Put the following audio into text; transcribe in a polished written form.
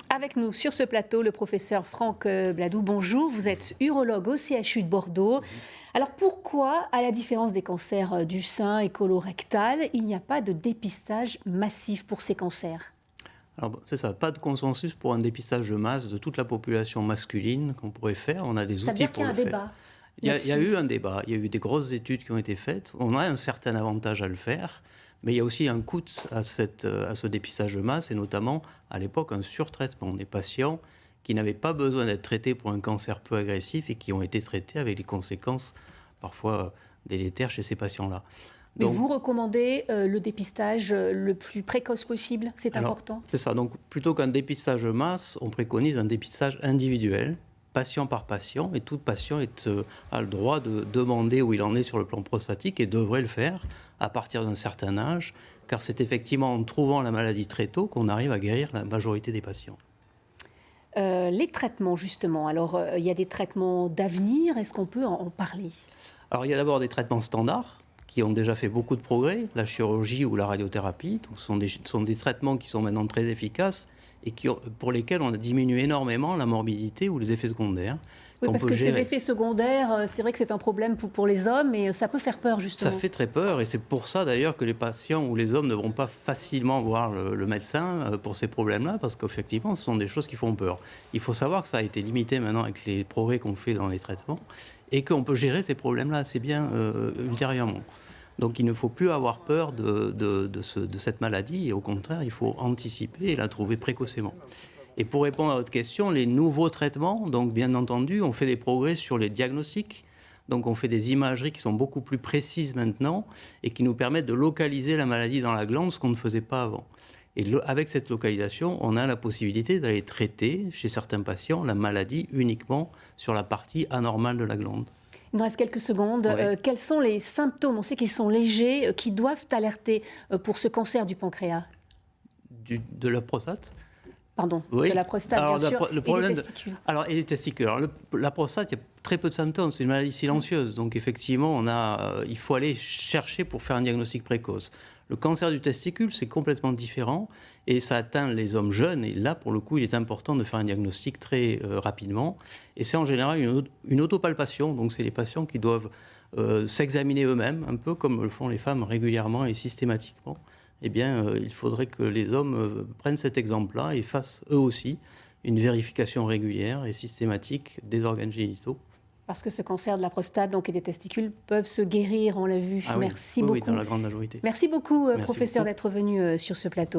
Avec nous sur ce plateau, le professeur Franck Bladou. Bonjour, vous êtes urologue au CHU de Bordeaux. Alors pourquoi, à la différence des cancers du sein et colorectal, il n'y a pas de dépistage massif pour ces cancers? Alors, c'est ça, pas de consensus pour un dépistage de masse de toute la population masculine qu'on pourrait faire. On a des Ça veut outils dire qu'il pour y a le un faire. débat Il y a là-dessus. eu un débat, il y a eu des grosses études qui ont été faites. On a un certain avantage à le faire, mais il y a aussi un coût à ce dépistage de masse, et notamment, à l'époque, un surtraitement des patients qui n'avaient pas besoin d'être traités pour un cancer peu agressif et qui ont été traités avec des conséquences parfois délétères chez ces patients-là. Mais Donc, vous recommandez le dépistage le plus précoce possible, c'est alors, important? c'est ça. Donc, plutôt qu'un dépistage de masse, on préconise un dépistage individuel, patient par patient, et tout patient a le droit de demander où il en est sur le plan prostatique et devrait le faire à partir d'un certain âge, car c'est effectivement en trouvant la maladie très tôt qu'on arrive à guérir la majorité des patients. Les traitements, justement. Alors, il y a des traitements d'avenir. Est-ce qu'on peut en parler? Alors, il y a d'abord des traitements standards qui ont déjà fait beaucoup de progrès, la chirurgie ou la radiothérapie. Donc, ce sont des traitements qui sont maintenant très efficaces et pour lesquels on a diminué énormément la morbidité ou les effets secondaires Oui, qu'on parce peut que ces gérer. effets secondaires, c'est vrai que c'est un problème pour les hommes et ça peut faire peur, Ça justement. fait très peur et c'est pour ça d'ailleurs que les patients ou les hommes ne vont pas facilement voir le médecin pour ces problèmes-là, parce qu'effectivement, ce sont des choses qui font peur. Il faut savoir que ça a été limité maintenant avec les progrès qu'on fait dans les traitements et qu'on peut gérer ces problèmes-là assez bien ultérieurement. Donc il ne faut plus avoir peur de cette maladie et au contraire, il faut anticiper et la trouver précocement. Et pour répondre à votre question, les nouveaux traitements, donc bien entendu, on fait des progrès sur les diagnostics. Donc on fait des imageries qui sont beaucoup plus précises maintenant et qui nous permettent de localiser la maladie dans la glande, ce qu'on ne faisait pas avant. Et avec cette localisation, on a la possibilité d'aller traiter chez certains patients la maladie uniquement sur la partie anormale de la glande. Il nous reste quelques secondes. Oui. Quels sont les symptômes, on sait qu'ils sont légers, qui doivent alerter pour ce cancer du pancréas? De la prostate. Pardon, de Oui. la prostate, bien Alors, sûr, le et des problème. testicules. Alors, et les testicules. Alors, la prostate, il y a très peu de symptômes. C'est une maladie silencieuse. Donc, effectivement, il faut aller chercher pour faire un diagnostic précoce. Le cancer du testicule, c'est complètement différent. Et ça atteint les hommes jeunes. Et là, pour le coup, il est important de faire un diagnostic très rapidement. Et c'est en général une autopalpation. Donc, c'est les patients qui doivent s'examiner eux-mêmes, un peu comme le font les femmes régulièrement et systématiquement. Eh bien, il faudrait que les hommes prennent cet exemple-là et fassent eux aussi une vérification régulière et systématique des organes génitaux. Parce que ce cancer de la prostate donc, et des testicules peuvent se guérir, on l'a vu. Ah oui, Merci oui, oui, dans beaucoup. la grande majorité. Merci beaucoup, Merci professeur, beaucoup. d'être venu sur ce plateau.